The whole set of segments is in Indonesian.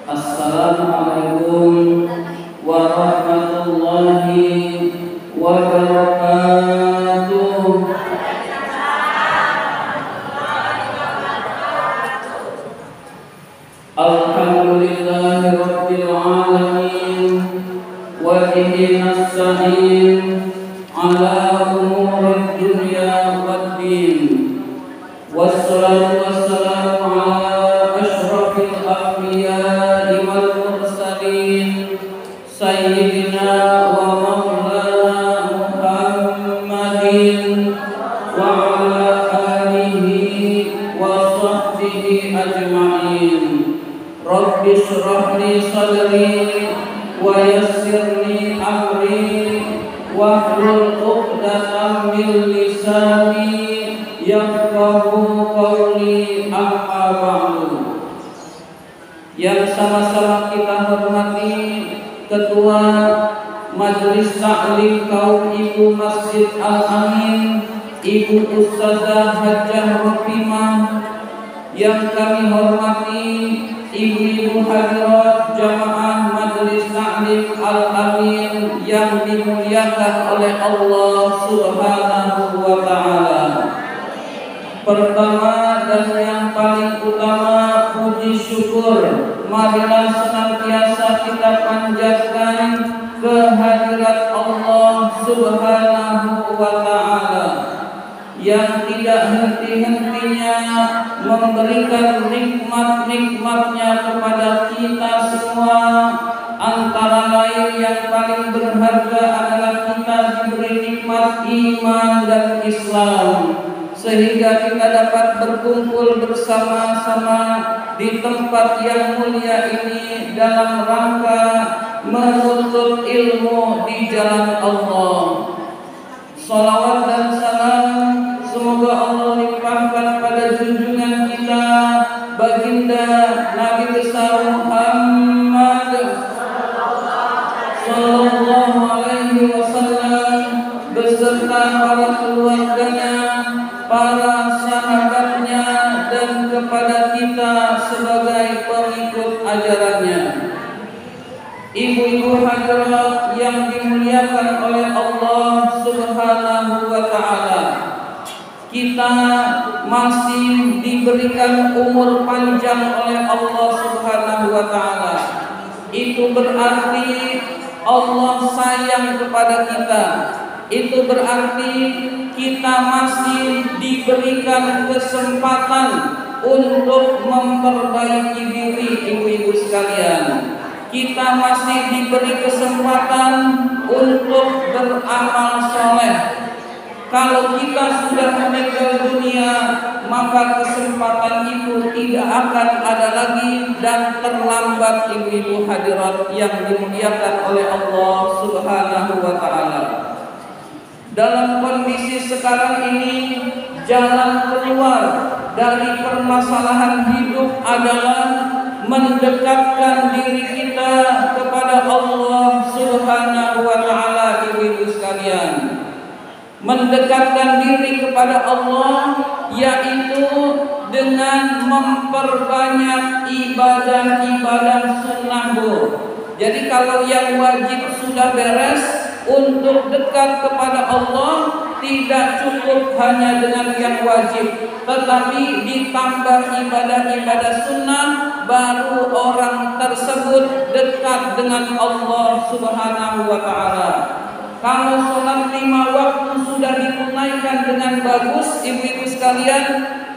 Assalamualaikum warahmatullahi wabarakatuh. Alhamdulillahi rabbil alamin wa bihi nasta'in ala umuri dunya waddin. Wassalatu wassalamu ala asyrafil anbiya'i wal mursalin sayyidina wa maulana Muhammadin wa ala alihi wa sahbihi ajma'in. Rabbi shrah li sadri wa yassir li amri wahlul 'uqdatam min lisani yafqahu qawli, amma ba'du. Yang sama-sama kita hormati Ketua Majelis Ta'lim Kaum Ibu Masjid Al-Amin, Ibu Ustazah Hajjah Rohimah. Yang kami hormati ibu-ibu hadirat jamaah Majelis Ta'lim Al-Amin yang dimuliakan oleh Allah Subhanahu wa ta'ala. Pertama dan yang paling utama, puji syukur marilah senantiasa kita panjatkan kehadirat Allah Subhanahu wa ta'ala yang tidak henti-hentinya memberikan nikmat-nikmatnya kepada kita semua. Antara lain yang paling berharga adalah kita diberi nikmat iman dan Islam, sehingga kita dapat berkumpul bersama-sama di tempat yang mulia ini dalam rangka menuntut ilmu di jalan Allah. Salawat dan salam semoga Allah limpahkan pada junjungan kita baginda Nabi besar Muhammad sallallahu alaihi wasallam beserta para keluarganya, para sahabatnya, dan kepada kita sebagai pengikut ajarannya. Ibu-ibu hadirat yang dimuliakan oleh Allah Subhanahu wa ta'ala, kita masih diberikan umur panjang oleh Allah Subhanahu wa ta'ala. Itu berarti Allah sayang kepada kita. Itu berarti kita masih diberikan kesempatan untuk memperbaiki diri, ibu-ibu sekalian. Kita masih diberi kesempatan untuk beramal soleh. Kalau kita sudah meninggal dunia, maka kesempatan itu tidak akan ada lagi dan terlambat, ibu-ibu hadirat yang dimuliakan oleh Allah Subhanahu wa ta'ala. Dalam kondisi sekarang ini, jalan keluar dari permasalahan hidup adalah mendekatkan diri kita kepada Allah Subhanahu wa ta'ala, ibu-ibu sekalian. Mendekatkan diri kepada Allah yaitu dengan memperbanyak ibadah-ibadah sunnah. Jadi kalau yang wajib sudah beres, untuk dekat kepada Allah tidak cukup hanya dengan yang wajib, tetapi ditambah ibadah-ibadah sunnah, baru orang tersebut dekat dengan Allah Subhanahu wa ta'ala. Kalau sholat 5 waktu sudah ditunaikan dengan bagus, ibu-ibu sekalian,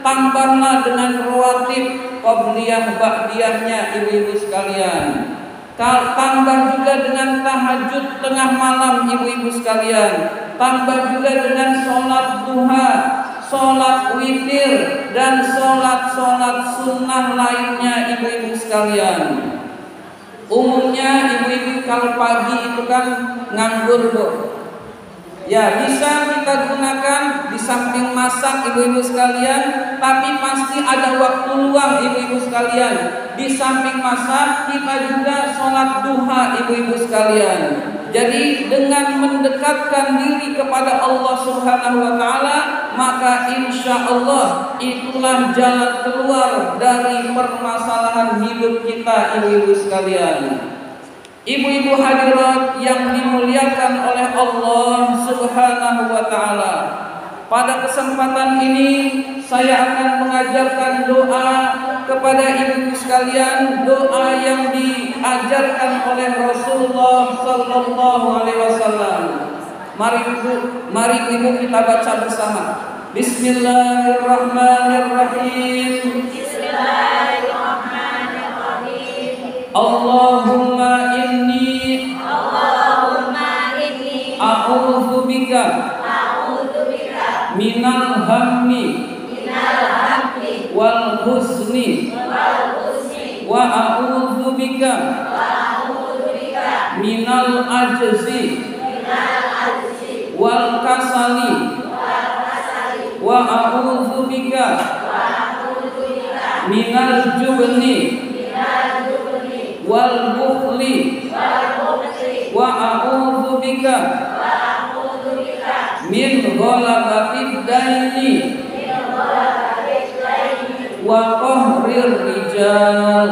tambahlah dengan rawatib qabliyah ba'diyahnya, ibu-ibu sekalian. Tambah juga dengan tahajud tengah malam, ibu-ibu sekalian. Tambah juga dengan sholat duha, sholat witir, dan sholat sunnah lainnya, ibu-ibu sekalian. Umumnya ibu-ibu kalau pagi itu kan nganggur, Bu. Ya, bisa kita gunakan di samping masak, ibu-ibu sekalian, tapi pasti ada waktu luang, ibu-ibu sekalian. Di samping masak kita juga sholat duha, ibu-ibu sekalian. Jadi dengan mendekatkan diri kepada Allah Subhanahu wa ta'ala, maka insya Allah itulah jalan keluar dari permasalahan hidup kita, ibu-ibu sekalian. Ibu-ibu hadirat yang dimuliakan oleh Allah Subhanahu wa Ta'ala, pada kesempatan ini saya akan mengajarkan doa kepada ibu-ibu sekalian, doa yang diajarkan oleh Rasulullah Sallallahu Alaihi Wasallam. Mari ibu kita baca bersama. Bismillahirrahmanirrahim. Bismillahirrahmanirrahim. Allahumma inni a'udzu bika minal hammi wal husni wa a'udzu bika minal ajzi wal kasali wa a'udzu bika minal jubni wal bukhli wa a'udzu bika min ghalabatid daini wa qahrir rijal.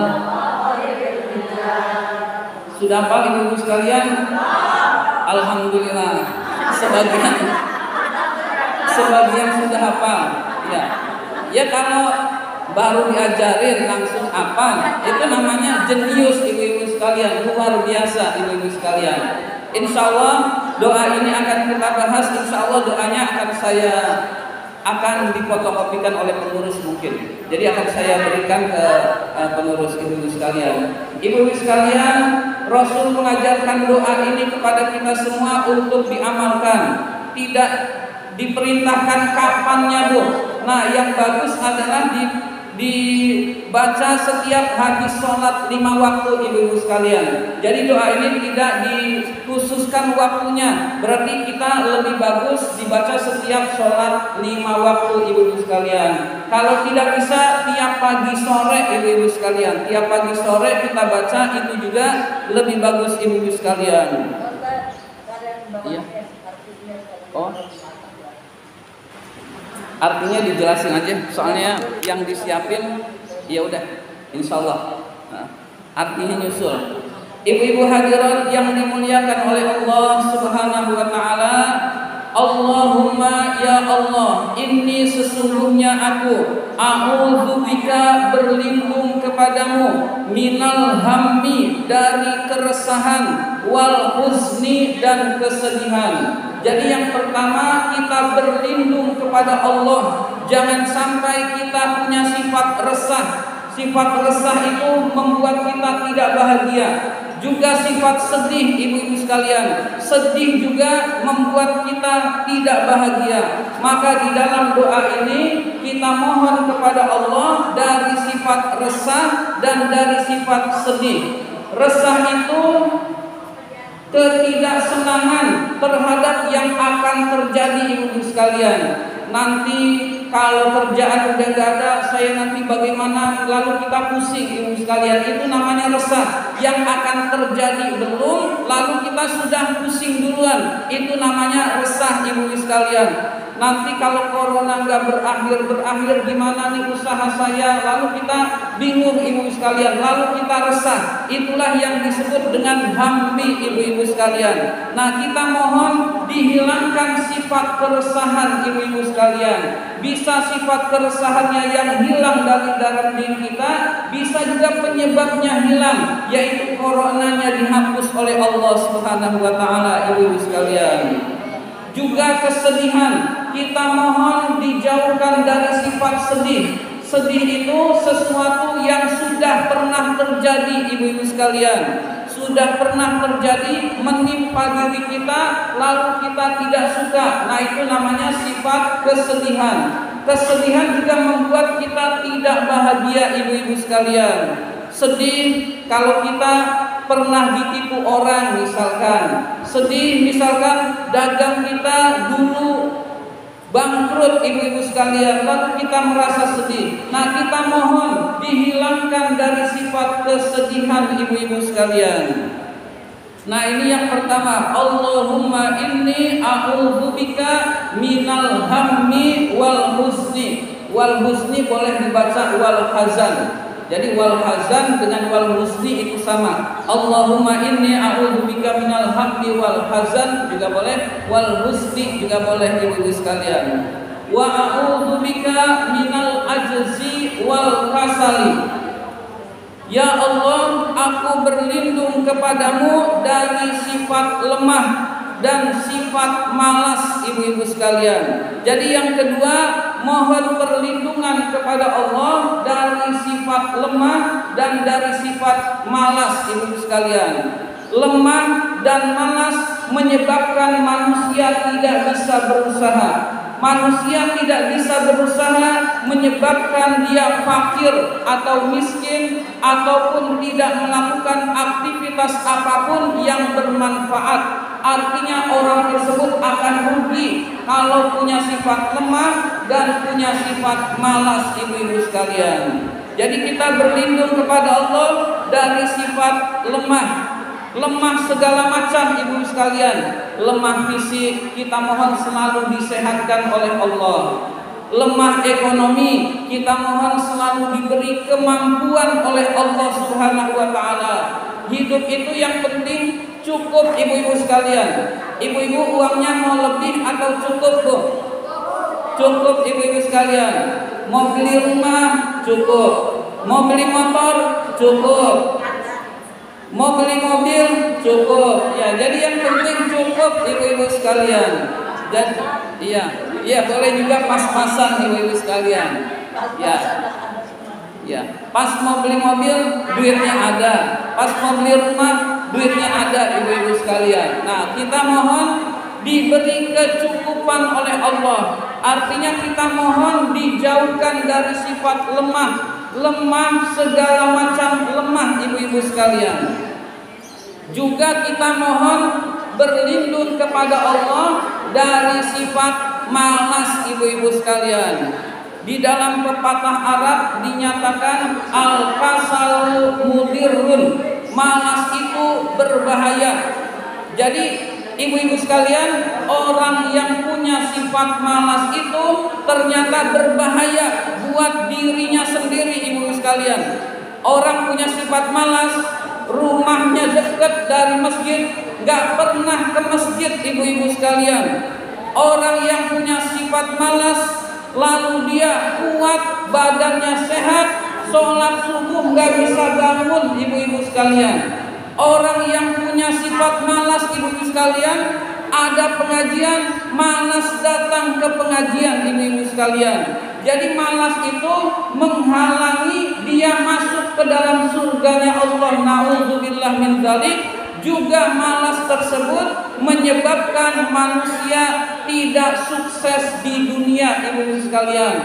Sudah hafal ibu-ibu sekalian? Alhamdulillah. Sebagian sudah hafal. Ya kalau baru diajarin langsung hafal, itu namanya jenius ibu-ibu sekalian, luar biasa ibu-ibu sekalian. Insya Allah doa ini akan kita bahas. Insya Allah doanya akan difotokopikan oleh pengurus mungkin. Jadi akan saya berikan ke pengurus ibu-ibu sekalian. Ibu-ibu sekalian, Rasul mengajarkan doa ini kepada kita semua untuk diamalkan. Tidak diperintahkan kapannya, Bu. Nah, yang bagus adalah dibaca setiap habis sholat 5 waktu ibu-ibu sekalian. Jadi doa ini tidak dikhususkan waktunya, berarti kita lebih bagus dibaca setiap sholat 5 waktu ibu-ibu sekalian. Kalau tidak bisa tiap pagi sore ibu-ibu sekalian, tiap pagi sore kita baca, itu juga lebih bagus ibu-ibu sekalian. Iya. Oh. Artinya dijelasin aja, soalnya yang disiapin ya udah, insya Allah. Nah, artinya nyusul. Ibu-ibu hadirat yang dimuliakan oleh Allah Subhanahu wa Ta'ala, Allahumma ya Allah, inni sesungguhnya aku a'udzubika berlindung kepadamu minal hammi dari keresahan wal huzni dan kesedihan. Jadi yang pertama kita berlindung kepada Allah. Jangan sampai kita punya sifat resah. Sifat resah itu membuat kita tidak bahagia. Juga sifat sedih ibu-ibu sekalian. Sedih juga membuat kita tidak bahagia. Maka di dalam doa ini kita mohon kepada Allah dari sifat resah dan dari sifat sedih. Resah itu ketidaksenangan terhadap yang akan terjadi ibu-ibu sekalian. Nanti kalau kerjaan udah gak ada, saya nanti bagaimana, lalu kita pusing ibu sekalian. Itu namanya resah. Yang akan terjadi belum, lalu kita sudah pusing duluan. Itu namanya resah ibu sekalian. Nanti kalau corona nggak berakhir gimana nih usaha saya, lalu kita bingung ibu sekalian, lalu kita resah. Itulah yang disebut dengan hammi ibu-ibu sekalian. Nah, kita mohon dihilangkan sifat keresahan ibu-ibu sekalian. Bisa sifat keresahannya yang hilang dari dalam diri kita, bisa juga penyebabnya hilang, yaitu coronanya dihapus oleh Allah Subhanahu wa Ta'ala ibu-ibu sekalian. Juga kesedihan, kita mohon dijauhkan dari sifat sedih. Sedih itu sesuatu yang sudah pernah terjadi ibu-ibu sekalian. Sudah pernah terjadi menimpa diri kita, lalu kita tidak suka. Nah, itu namanya sifat kesedihan. Kesedihan juga membuat kita tidak bahagia ibu-ibu sekalian. Sedih kalau kita pernah ditipu orang misalkan. Sedih misalkan dagang kita dulu bangkrut ibu-ibu sekalian, lalu kita merasa sedih. Nah, kita mohon dihilangkan dari sifat kesedihan ibu-ibu sekalian. Nah, ini yang pertama, Allahumma inni a'udzubika minal hammi wal husni. Wal husni boleh dibaca wal hazan. Jadi wal hazan dengan wal husni itu sama. Allahumma inni a'udzubika minal hammi wal hazan juga boleh, wal husni juga boleh ibu-ibu sekalian. Wa a'udzubika minal ajzi wal kasali. Ya Allah, aku berlindung kepadamu dari sifat lemah dan sifat malas ibu-ibu sekalian. Jadi yang kedua, mohon perlindungan kepada Allah dari sifat lemah dan dari sifat malas ibu-ibu sekalian. Lemah dan malas menyebabkan manusia tidak bisa berusaha. Manusia tidak bisa berusaha menyebabkan dia fakir atau miskin ataupun tidak melakukan aktivitas apapun yang bermanfaat. Artinya orang tersebut akan rugi kalau punya sifat lemah dan punya sifat malas ibu-ibu sekalian. Jadi kita berlindung kepada Allah dari sifat lemah. Lemah segala macam ibu sekalian. Lemah fisik kita mohon selalu disehatkan oleh Allah. Lemah ekonomi kita mohon selalu diberi kemampuan oleh Allah Subhanahu wa taala. Hidup itu yang penting cukup ibu-ibu sekalian. Ibu-ibu uangnya mau lebih atau cukup Bu? Cukup ibu-ibu sekalian. Mau beli rumah cukup. Mau beli motor cukup. Mau beli mobil cukup. Ya, jadi yang penting cukup ibu-ibu sekalian. Dan iya boleh juga pas-pasan ibu-ibu sekalian. Ya, pas mau beli mobil duitnya ada, pas mau beli rumah duitnya ada ibu-ibu sekalian. Nah, kita mohon diberi kecukupan oleh Allah. Artinya kita mohon dijauhkan dari sifat lemah segala macam lemah ibu-ibu sekalian. Juga kita mohon berlindung kepada Allah dari sifat malas ibu-ibu sekalian. Di dalam pepatah Arab dinyatakan al-kasalu mudirrun. Malas itu berbahaya. Jadi ibu-ibu sekalian, orang yang punya sifat malas itu ternyata berbahaya buat dirinya sendiri ibu-ibu sekalian. Orang punya sifat malas, rumahnya dekat dari masjid, gak pernah ke masjid ibu-ibu sekalian. Orang yang punya sifat malas, lalu dia kuat, badannya sehat, sholat subuh gak bisa bangun ibu-ibu sekalian. Orang yang punya sifat malas ibu-ibu sekalian, ada pengajian, malas datang ke pengajian ibu-ibu sekalian. Jadi malas itu menghalangi dia masuk ke dalam surganya Allah. Na'udzubillah min dzalik. Juga malas tersebut menyebabkan manusia tidak sukses di dunia ibu-ibu sekalian.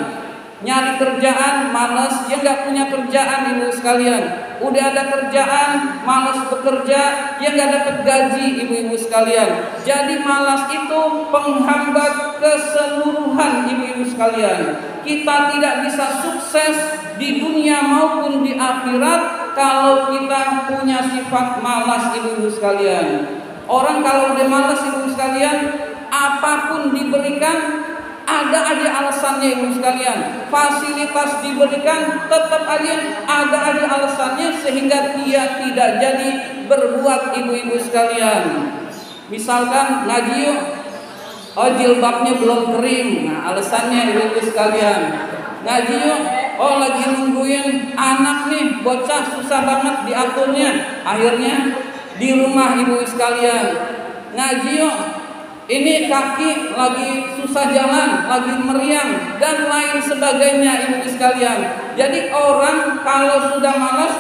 Nyari kerjaan malas, dia nggak punya kerjaan ibu sekalian. Udah ada kerjaan, malas bekerja, dia nggak dapat gaji ibu-ibu sekalian. Jadi malas itu penghambat keseluruhan ibu-ibu sekalian. Kita tidak bisa sukses di dunia maupun di akhirat kalau kita punya sifat malas ibu-ibu sekalian. Orang kalau udah malas ibu sekalian, apapun diberikan ada aja alasannya ibu sekalian. Fasilitas diberikan tetap aja ada alasannya sehingga dia tidak jadi berbuat ibu-ibu sekalian. Misalkan ngaji yuk, oh jilbabnya belum kering, nah alasannya ibu-ibu sekalian. Ngaji yuk, oh lagi nungguin anak nih, bocah susah banget diaturnya, akhirnya di rumah ibu sekalian. Ngaji yuk, ini kaki lagi susah jalan, lagi meriang dan lain sebagainya ibu sekalian. Jadi orang kalau sudah malas,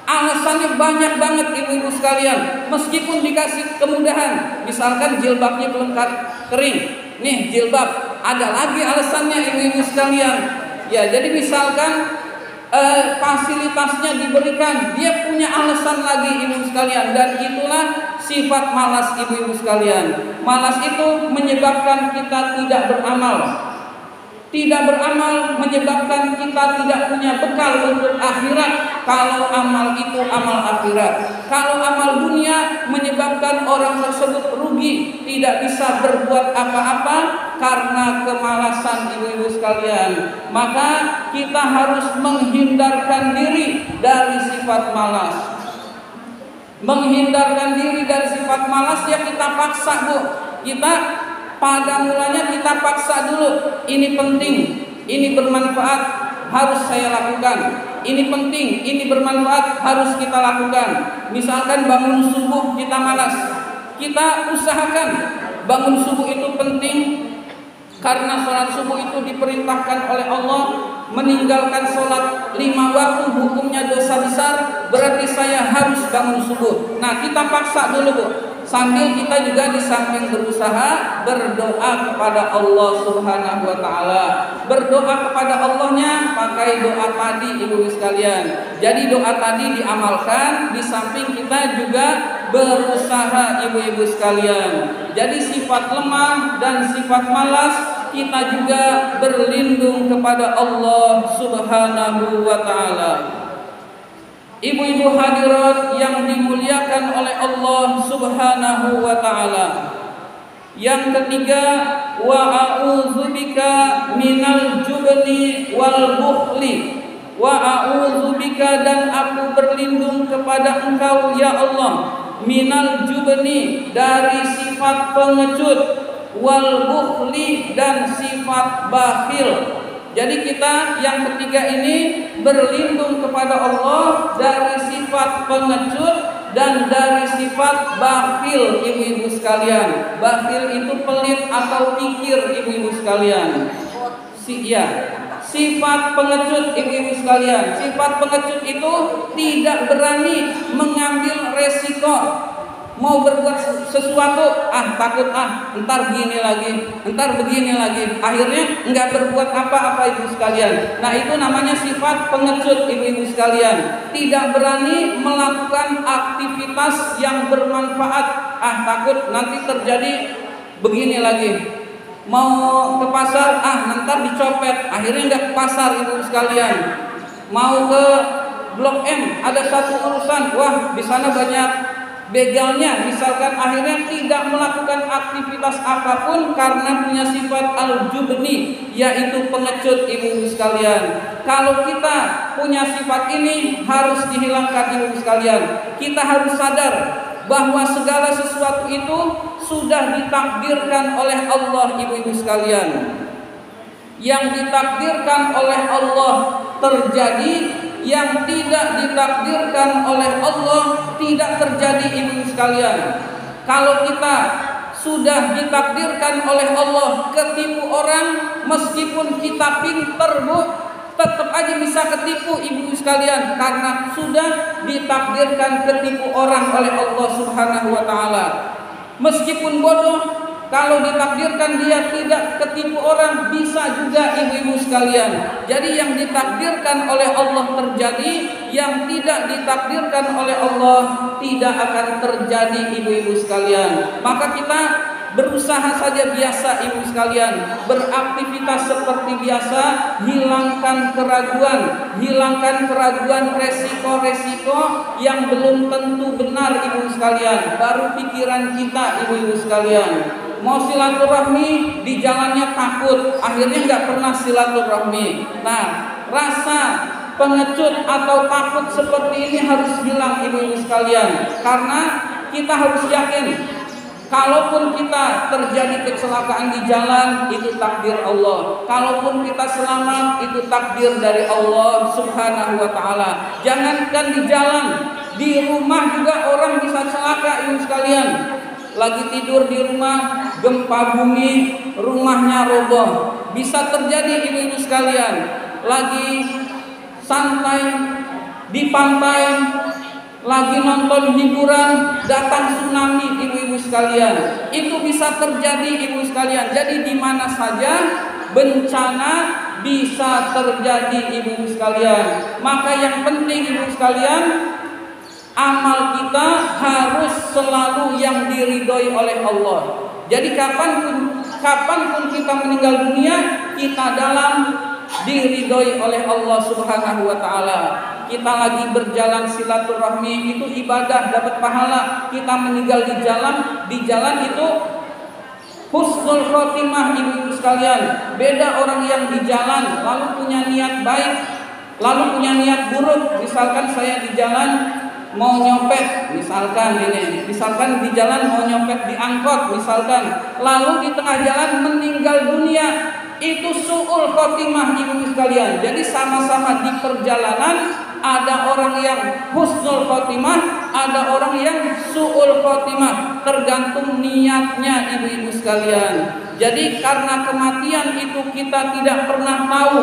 alasannya banyak banget ibu-ibu sekalian. Meskipun dikasih kemudahan, misalkan jilbabnya belum kering, nih jilbab, ada lagi alasannya ibu-ibu sekalian. Ya, jadi misalkan fasilitasnya diberikan, dia punya alasan lagi ibu sekalian. Dan itulah sifat malas ibu-ibu sekalian. Malas itu menyebabkan kita tidak beramal. Tidak beramal menyebabkan kita tidak punya bekal untuk akhirat. Kalau amal itu amal akhirat. Kalau amal dunia menyebabkan orang tersebut rugi, tidak bisa berbuat apa-apa, karena kemalasan ibu-ibu sekalian. Maka kita harus menghindarkan diri dari sifat malas. Menghindarkan diri dari sifat malas ya kita paksa, Bu. Kita pada mulanya kita paksa dulu. Ini penting, ini bermanfaat, harus saya lakukan. Ini penting, ini bermanfaat, harus kita lakukan. Misalkan bangun subuh kita malas, kita usahakan bangun subuh itu penting karena sholat subuh itu diperintahkan oleh Allah. Meninggalkan sholat 5 waktu hukumnya dosa besar, berarti saya harus bangun subuh. Nah, kita paksa dulu, Bu. Sambil kita juga di samping berusaha berdoa kepada Allah Subhanahu wa taala. Berdoa kepada Allahnya pakai doa tadi, ibu-ibu sekalian. Jadi doa tadi diamalkan di samping kita juga berusaha, ibu-ibu sekalian. Jadi sifat lemah dan sifat malas kita juga berlindung kepada Allah Subhanahu wa taala. Ibu-ibu hadirat yang dimuliakan oleh Allah Subhanahu wa taala. Yang ketiga, wa a'udzubika minal jubni wal bukhli. Wa a'udzubika, dan aku berlindung kepada Engkau ya Allah, minal jubni, dari sifat pengecut, wal bukhli, dan sifat bakhil. Jadi kita yang ketiga ini berlindung kepada Allah dari sifat pengecut dan dari sifat bakhil, ibu-ibu sekalian. Bakhil itu pelit atau kikir, ibu-ibu sekalian. Sifat pengecut, ibu-ibu sekalian. Sifat pengecut itu tidak berani mengambil resiko. Mau berbuat sesuatu, takut, ntar begini lagi, akhirnya nggak berbuat apa-apa, ibu sekalian. Nah, itu namanya sifat pengecut, ibu-ibu sekalian. Tidak berani melakukan aktivitas yang bermanfaat. Takut nanti terjadi begini lagi. Mau ke pasar, ntar dicopet, akhirnya nggak ke pasar, ibu sekalian. Mau ke Blok M, ada satu urusan, wah di sana banyak begalnya, misalkan, akhirnya tidak melakukan aktivitas apapun karena punya sifat al-jubni, yaitu pengecut, ibu-ibu sekalian. Kalau kita punya sifat ini harus dihilangkan, ibu-ibu sekalian. Kita harus sadar bahwa segala sesuatu itu sudah ditakdirkan oleh Allah, ibu-ibu sekalian. Yang ditakdirkan oleh Allah terjadi, yang tidak ditakdirkan oleh Allah tidak terjadi, ibu sekalian. Kalau kita sudah ditakdirkan oleh Allah ketipu orang, meskipun kita pinter, Bu, tetap aja bisa ketipu, ibu sekalian, karena sudah ditakdirkan ketipu orang oleh Allah Subhanahu wa taala. Meskipun bodoh, kalau ditakdirkan dia tidak ketipu orang, bisa juga, ibu-ibu sekalian. Jadi yang ditakdirkan oleh Allah terjadi, yang tidak ditakdirkan oleh Allah tidak akan terjadi, ibu-ibu sekalian. Maka kita berusaha saja biasa, ibu sekalian, beraktivitas seperti biasa, hilangkan keraguan, resiko-resiko yang belum tentu benar, ibu sekalian. Baru pikiran kita, ibu-ibu sekalian. Mau silaturahmi, di jalannya takut, akhirnya nggak pernah silaturahmi. Nah, rasa pengecut atau takut seperti ini harus hilang, ibu-ibu sekalian. Karena kita harus yakin, kalaupun kita terjadi kecelakaan di jalan, itu takdir Allah. Kalaupun kita selamat, itu takdir dari Allah Subhanahu wa taala. Jangankan di jalan, di rumah juga orang bisa celaka, ibu sekalian. Lagi tidur di rumah, gempa bumi, rumahnya roboh. Bisa terjadi, ibu-ibu sekalian. Lagi santai di pantai, lagi nonton hiburan, datang tsunami, ibu-ibu sekalian. Itu bisa terjadi, ibu sekalian. Jadi di mana saja bencana bisa terjadi, ibu sekalian. Maka yang penting, ibu sekalian, amal kita harus selalu yang diridhoi oleh Allah. Jadi kapanpun kita meninggal dunia, kita dalam diridhoi oleh Allah Subhanahu wa taala. Kita lagi berjalan silaturahmi, itu ibadah, dapat pahala. Kita meninggal di jalan itu husnul khotimah ibu-ibu sekalian. Beda orang yang di jalan lalu punya niat baik, lalu punya niat buruk. Misalkan saya di jalan mau nyopet, misalkan di jalan mau nyopet di angkot misalkan, lalu di tengah jalan meninggal dunia, itu su'ul khotimah ibu-ibu sekalian. Jadi sama-sama di perjalanan ada orang yang husnul khotimah, ada orang yang su'ul khotimah, tergantung niatnya ibu-ibu sekalian. Jadi karena kematian itu kita tidak pernah tahu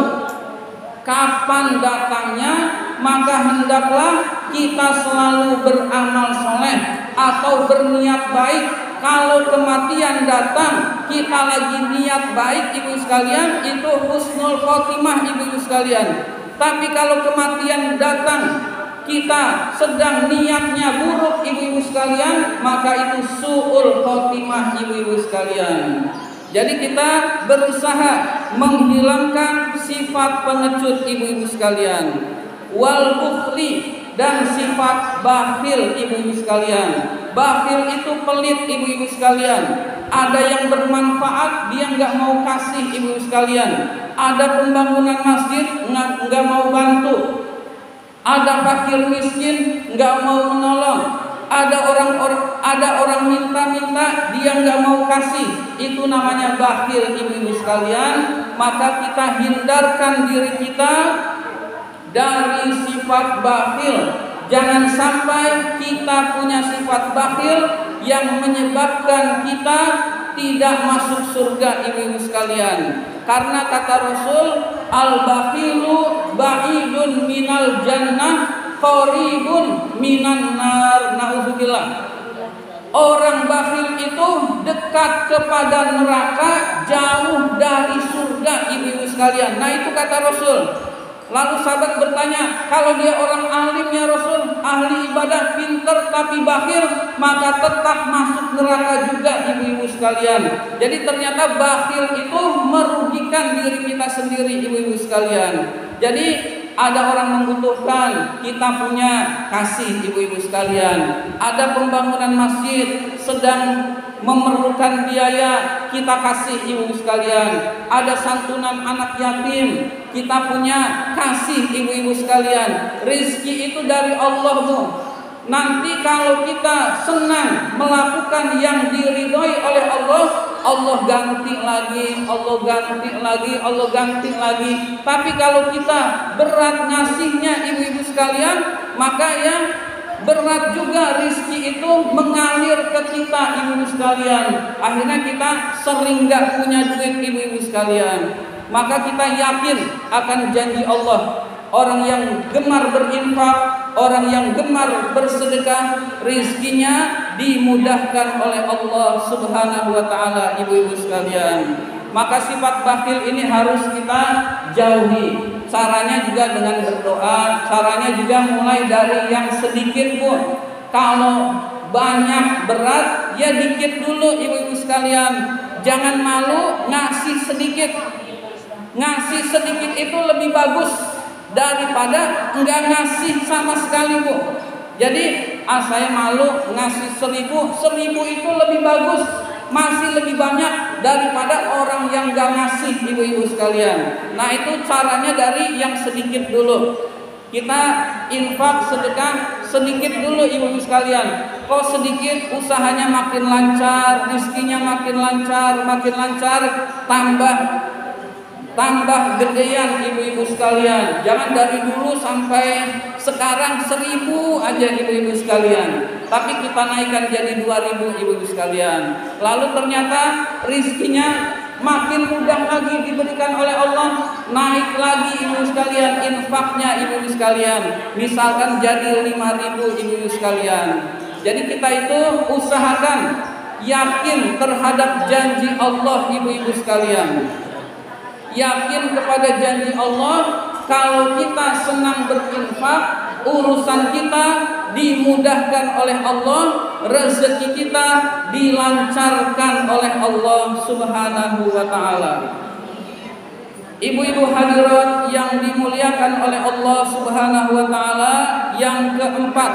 kapan datangnya, maka hendaklah kita selalu beramal soleh atau berniat baik. Kalau kematian datang kita lagi niat baik ibu sekalian, itu husnul khotimah ibu sekalian. Tapi kalau kematian datang kita sedang niatnya buruk ibu-ibu sekalian, maka itu su'ul khotimah ibu-ibu sekalian. Jadi kita berusaha menghilangkan sifat pengecut ibu-ibu sekalian, wal bukhli, dan sifat bakhil ibu-ibu sekalian. Bakhil itu pelit ibu-ibu sekalian. Ada yang bermanfaat dia nggak mau kasih ibu sekalian. Ada pembangunan masjid nggak mau bantu. Ada fakir miskin nggak mau menolong. Ada orang minta-minta dia nggak mau kasih. Itu namanya bakhil ibu-ibu sekalian. Maka kita hindarkan diri kita dari sifat bakhil. Jangan sampai kita punya sifat bakhil yang menyebabkan kita tidak masuk surga ibu-ibu sekalian. Karena kata Rasul, al-bakhilu ba'idun minal jannah qaribun minan nar. Nauzubillah. Orang bakhil itu dekat kepada neraka, jauh dari surga ibu-ibu sekalian. Nah itu kata Rasul. Lalu sahabat bertanya, kalau dia orang alim ya Rasul, ahli ibadah, pinter tapi bakhil, maka tetap masuk neraka juga ibu-ibu sekalian. Jadi ternyata bakhil itu merugikan diri kita sendiri ibu-ibu sekalian. Jadi ada orang membutuhkan, kita punya, kasih ibu-ibu sekalian. Ada pembangunan masjid sedang memerlukan biaya, kita kasih ibu-ibu sekalian. Ada santunan anak yatim, kita punya, kasih ibu-ibu sekalian. Rizki itu dari Allah Bu. Nanti kalau kita senang melakukan yang diridhoi oleh Allah, Allah ganti lagi, Allah ganti lagi, Allah ganti lagi. Tapi kalau kita berat ngasihnya ibu-ibu sekalian, maka yang berat juga rizki itu mengalir ke kita ibu-ibu sekalian. Akhirnya kita sering gak punya duit ibu-ibu sekalian. Maka kita yakin akan janji Allah. Orang yang gemar berinfak, orang yang gemar bersedekah, rizkinya dimudahkan oleh Allah Subhanahu wa ta'ala ibu-ibu sekalian. Maka sifat bakhil ini harus kita jauhi. Caranya juga dengan berdoa, caranya juga mulai dari yang sedikit pun. Kalau banyak berat, ya dikit dulu ibu-ibu sekalian. Jangan malu ngasih sedikit. Ngasih sedikit itu lebih bagus daripada enggak ngasih sama sekali Bu. Jadi saya malu ngasih 1.000 itu lebih bagus, masih lebih banyak daripada orang yang enggak ngasih ibu-ibu sekalian. Nah itu caranya dari yang sedikit dulu. Kita infak sedekah sedikit dulu ibu-ibu sekalian. Kok sedikit usahanya makin lancar, rizkinya makin lancar, tambah gedean ibu-ibu sekalian. Jangan dari dulu sampai sekarang 1.000 aja ibu-ibu sekalian, tapi kita naikkan jadi 2.000 ibu-ibu sekalian. Lalu ternyata rizkinya makin mudah lagi diberikan oleh Allah, naik lagi ibu sekalian infaknya ibu sekalian. Misalkan jadi 5.000 ibu sekalian. Jadi kita itu usahakan yakin terhadap janji Allah ibu-ibu sekalian. Yakin kepada janji Allah, kalau kita senang berinfak, urusan kita dimudahkan oleh Allah, rezeki kita dilancarkan oleh Allah Subhanahu wa ta'ala. Ibu-ibu hadirat yang dimuliakan oleh Allah Subhanahu wa ta'ala, yang keempat,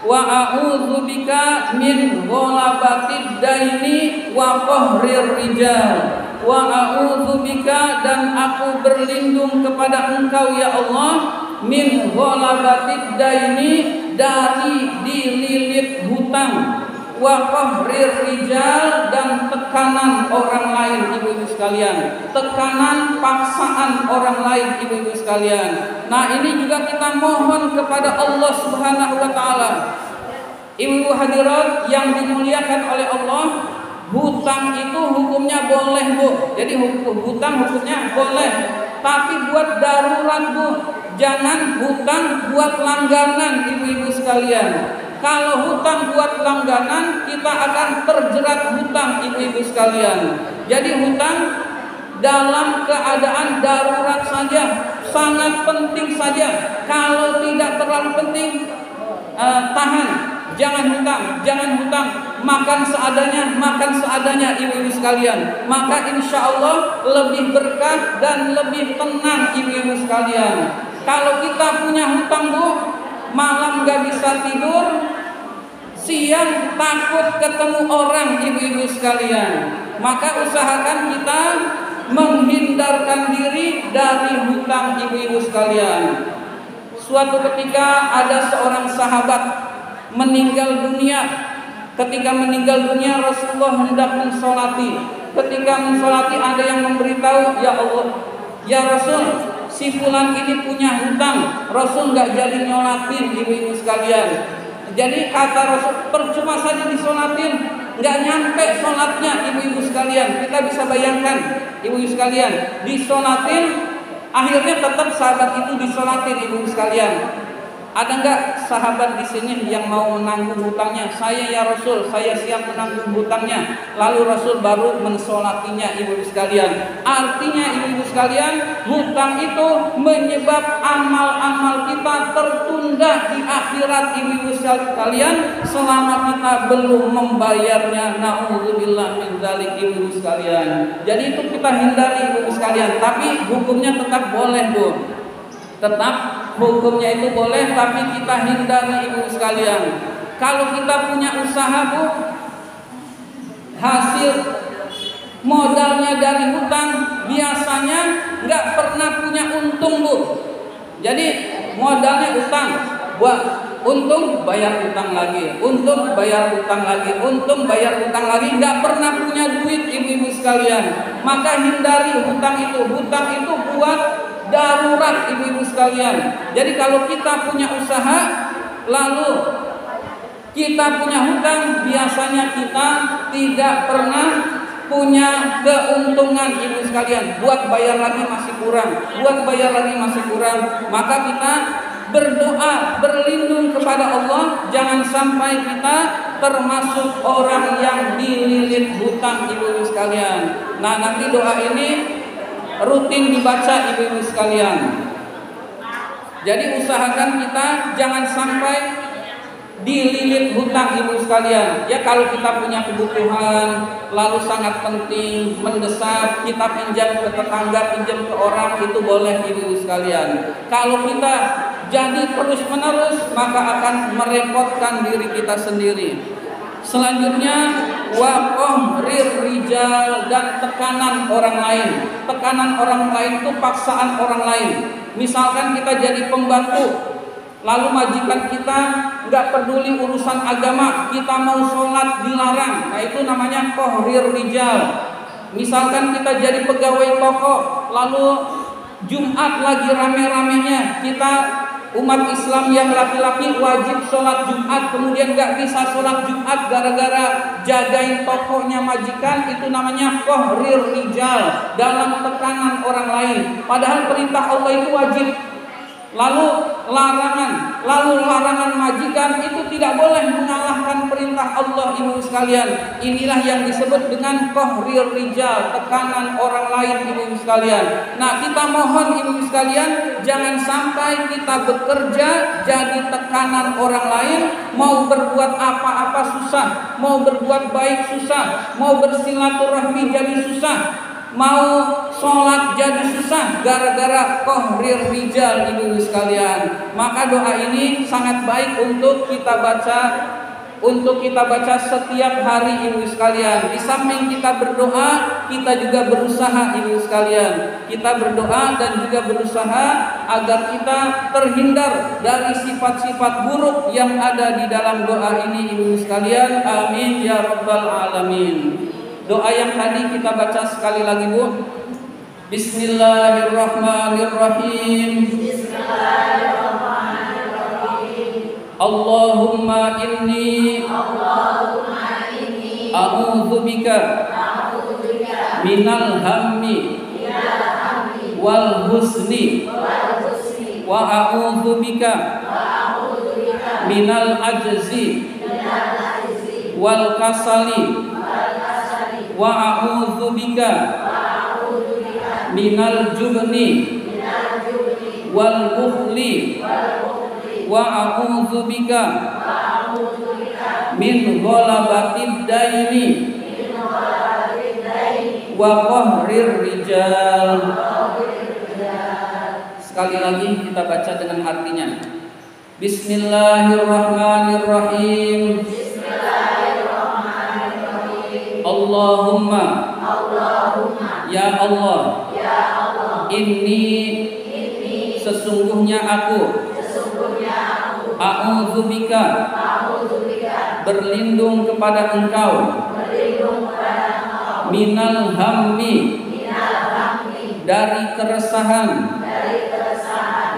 wa a'udzubika min ghalabatid daini wa qahrir rijal. Wa a'udzubika, dan aku berlindung kepada Engkau ya Allah, min ghalabatid daini, dari dililit hutang, wa qahrir rijal, dan tekanan orang lain ibu-ibu sekalian, tekanan paksaan orang lain ibu-ibu sekalian. Nah, ini juga kita mohon kepada Allah Subhanahu wa taala. Ibu hadirat yang dimuliakan oleh Allah, hutang itu hukumnya boleh Bu. Jadi hutang hukumnya boleh, tapi buat darurat Bu. Jangan hutang buat langganan ibu-ibu sekalian. Kalau hutang buat langganan, kita akan terjerat hutang ibu-ibu sekalian. Jadi hutang dalam keadaan darurat saja, sangat penting saja. Kalau tidak terlalu penting, tahan. Jangan hutang, makan seadanya ibu-ibu sekalian. Maka insya Allah lebih berkah dan lebih tenang ibu-ibu sekalian. Kalau kita punya hutang Bu, malam gak bisa tidur, siang takut ketemu orang ibu-ibu sekalian, maka usahakan kita menghindarkan diri dari hutang ibu-ibu sekalian. Suatu ketika ada seorang sahabat meninggal dunia. Ketika meninggal dunia, Rasulullah hendak mensolati. Ketika mensolati, ada yang memberitahu, ya Allah, ya Rasul, si fulan ini punya hutang. Rasul nggak jadi nyolatin ibu-ibu sekalian. Jadi kata Rasul, percuma saja disolatin, nggak nyampe sholatnya ibu-ibu sekalian. Kita bisa bayangkan ibu-ibu sekalian, disolatin, akhirnya tetap sahabat itu disolatin ibu-ibu sekalian. Ada nggak sahabat di sini yang mau menanggung hutangnya? Saya ya Rasul, saya siap menanggung hutangnya. Lalu Rasul baru mensolatinya ibu-ibu sekalian. Artinya ibu-ibu sekalian, hutang itu menyebab amal-amal kita tertunda di akhirat ibu-ibu sekalian selama kita belum membayarnya. Na'udzubillah min dzalik ibu-ibu sekalian. Jadi itu kita hindari ibu-ibu sekalian. Tapi hukumnya tetap boleh Bu. Tetap hukumnya itu boleh, tapi kita hindari ibu sekalian. Kalau kita punya usaha Bu, hasil modalnya dari hutang biasanya nggak pernah punya untung Bu. Jadi modalnya utang, buat untung bayar utang lagi, untung bayar utang lagi, untung bayar utang lagi, nggak pernah punya duit ibu-ibu sekalian. Maka hindari hutang itu. Hutang itu buat darurat ibu-ibu sekalian. Jadi kalau kita punya usaha lalu kita punya hutang, biasanya kita tidak pernah punya keuntungan ibu sekalian. Buat bayar lagi masih kurang, buat bayar lagi masih kurang. Maka kita berdoa, berlindung kepada Allah, jangan sampai kita termasuk orang yang dililit hutang ibu sekalian. Nah, nanti doa ini rutin dibaca ibu-ibu sekalian. Jadi usahakan kita jangan sampai dililit hutang ibu sekalian. Ya kalau kita punya kebutuhan lalu sangat penting, mendesak, kita pinjam ke tetangga, pinjam ke orang, itu boleh ibu sekalian. Kalau kita jadi terus menerus, maka akan merepotkan diri kita sendiri. Selanjutnya waqahrir rijal, dan tekanan orang lain. Tekanan orang lain itu paksaan orang lain. Misalkan kita jadi pembantu, lalu majikan kita nggak peduli urusan agama, kita mau sholat dilarang. Nah itu namanya qahrir rijal. Misalkan kita jadi pegawai toko, lalu Jumat lagi rame-ramenya, kita umat Islam yang laki-laki wajib sholat Jumat, kemudian nggak bisa sholat Jumat gara-gara jagain tokonya majikan, itu namanya qahrir rijal, dalam tekanan orang lain. Padahal perintah Allah itu wajib. Lalu larangan majikan itu tidak boleh mengalahkan perintah Allah ibu sekalian. Inilah yang disebut dengan qahrir rijal, tekanan orang lain ibu sekalian. Nah, kita mohon ibu sekalian jangan sampai kita bekerja jadi tekanan orang lain. Mau berbuat apa-apa susah, mau berbuat baik susah, mau bersilaturahmi jadi susah, mau sholat jadi susah gara-gara qahrir rijal ibu-ibu sekalian. Maka doa ini sangat baik untuk kita baca setiap hari ibu sekalian. Di samping kita berdoa, kita juga berusaha ibu sekalian. Kita berdoa dan juga berusaha agar kita terhindar dari sifat-sifat buruk yang ada di dalam doa ini ibu sekalian. Amin ya rabbal alamin. Doa yang tadi kita baca sekali lagi Bu. Bismillahirrahmanirrahim. Allahumma inni a'udzu bika minal hammi wal husni wa a'udzu bika minal ajzi wal kasali wa a'udzu bika minal jubni wal bukhli wa a'udzu bika min ghalabatid daini wa qahrir rijal. Sekali lagi kita baca dengan artinya. Bismillahirrahmanirrahim. Allahumma ya Allah, inni sesungguhnya aku a'udzubika berlindung kepada Engkau minal hammi dari keresahan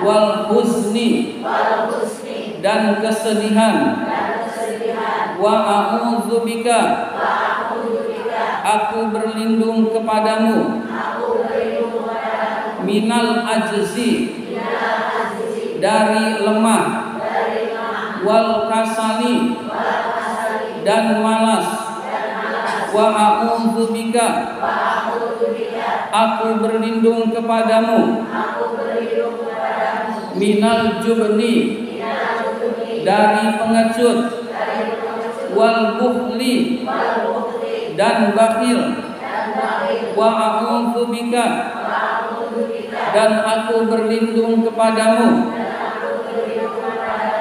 wal huzni dan kesedihan wa a'udzubika aku berlindung kepadamu minal ajzi dari lemah wal kasali dan malas wa a'udzubika aku berlindung kepadamu minal jubni dari pengecut wal bukhli dan bakhil wa a'udzubika dan aku berlindung kepadamu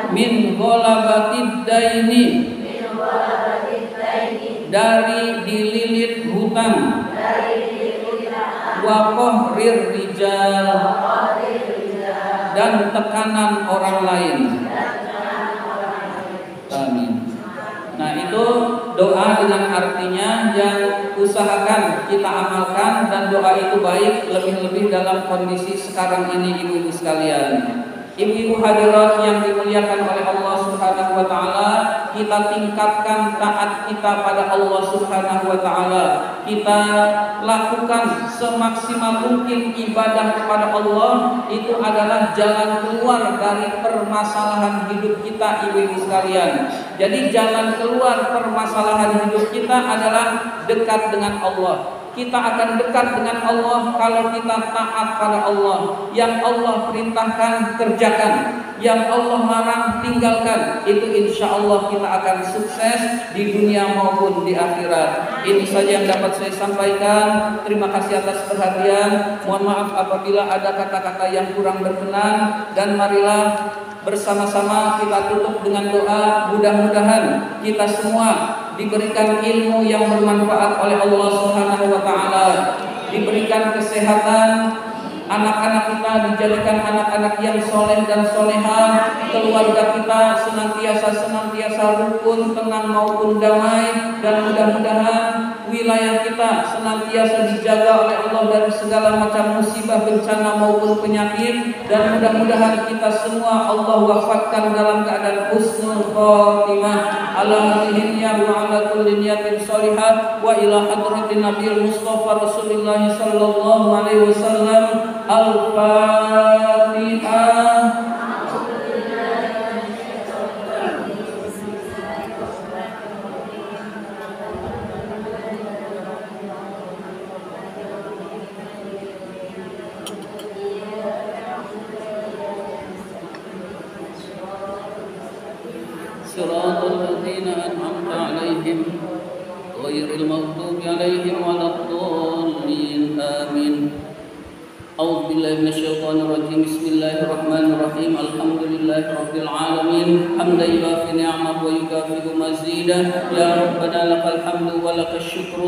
min ghalabatid daini dari dililit hutang wa qahrir rijal dan tekanan orang lain. Amin. Nah itu doa dengan artinya yang usahakan kita amalkan, dan doa itu baik lebih-lebih dalam kondisi sekarang ini ibu-ibu sekalian. Ibu-ibu hadirat yang dimuliakan oleh Allah Subhanahu wa taala, kita tingkatkan taat kita pada Allah Subhanahu wa taala. Kita lakukan semaksimal mungkin ibadah kepada Allah, itu adalah jalan keluar dari permasalahan hidup kita ibu-ibu sekalian. Jadi jalan keluar permasalahan hidup kita adalah dekat dengan Allah. Kita akan dekat dengan Allah kalau kita taat pada Allah. Yang Allah perintahkan kerjakan, yang Allah larang tinggalkan. Itu insya Allah kita akan sukses di dunia maupun di akhirat. Ini saja yang dapat saya sampaikan. Terima kasih atas perhatian. Mohon maaf apabila ada kata-kata yang kurang berkenan. Dan marilah bersama-sama kita tutup dengan doa. Mudah-mudahan kita semua diberikan ilmu yang bermanfaat oleh Allah Subhanahu wa taala, diberikan kesehatan, anak-anak kita dijadikan anak-anak yang soleh dan soleha, keluarga kita senantiasa rukun, tenang maupun damai, dan mudah-mudahan wilayah kita senantiasa dijaga oleh Allah dari segala macam musibah, bencana maupun penyakit, dan mudah-mudahan kita semua Allah wafatkan dalam keadaan husnul khotimah. Ala hadhihi wa ala kulli niyatin shalihat wa ila hadratin nabiyil mustafa Rasulullah sallallahu alaihi wasallam. Al-Fatihah. Siratal ladzina an'amta 'alaihim ghairil maghdubi 'alaihim waladdallin. Amin. أعوذ بالله من الشيطان الرجيم. بسم الله الرحمن الرحيم. الحمد لله رب العالمين حمدا يوافي نعمه ويكافئ مزيدا. يا ربنا لك الحمد ولك الشكر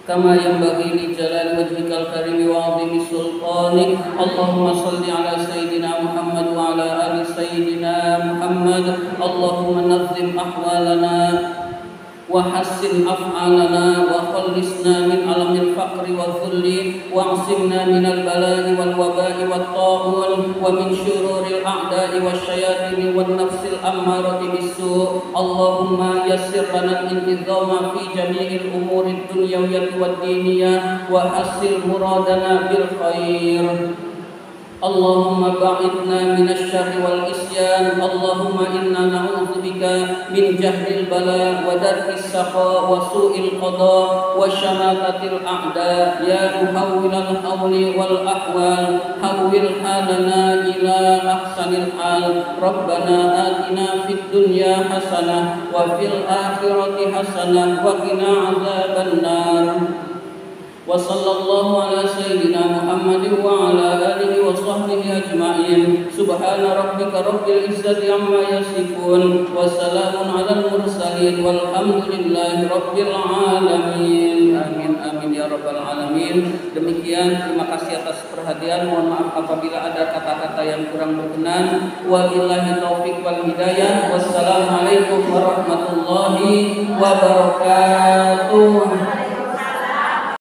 كما ينبغي لجلال وجهك الكريم وعظيم سلطانك. اللهم صل على سيدنا محمد وعلى آل سيدنا محمد. اللهم نظم أحوالنا وحسن أفعالنا وخلصنا من ألم الفقر والذل واعصمنا من البلاء والوباء والطاعون ومن شرور الأعداء والشياطين والنفس الأمارة بالسوء. اللهم يسر لنا الانتظام في جميع الأمور الدنيوية والدينية وحسن مرادنا بالخير. اللهم بعدنا من الشر والعصيان. اللهم إنا نعوذ بك من جهل البلاء ودرك السخاء وسوء القضاء وشماتة الأعداء. يا محول الحول والأحوال حول حالنا إلى أحسن الحال. ربنا آتنا في الدنيا حسنة وفي الآخرة حسنة وقنا عذاب النار. وصلى الله على سيدنا محمد وعلى آله وصحبه أجمعين. سبحان ربك رب العزة عما يصفون وسلام على المرسلين والحمد لله رب العالمين. Amin amin ya rabbal alamin. Demikian, terima kasih atas perhatian. Mohon maaf apabila ada kata-kata yang kurang berkenan. Wabillahi taufiq wal hidayah. Wassalamualaikum warahmatullahi wabarakatuh.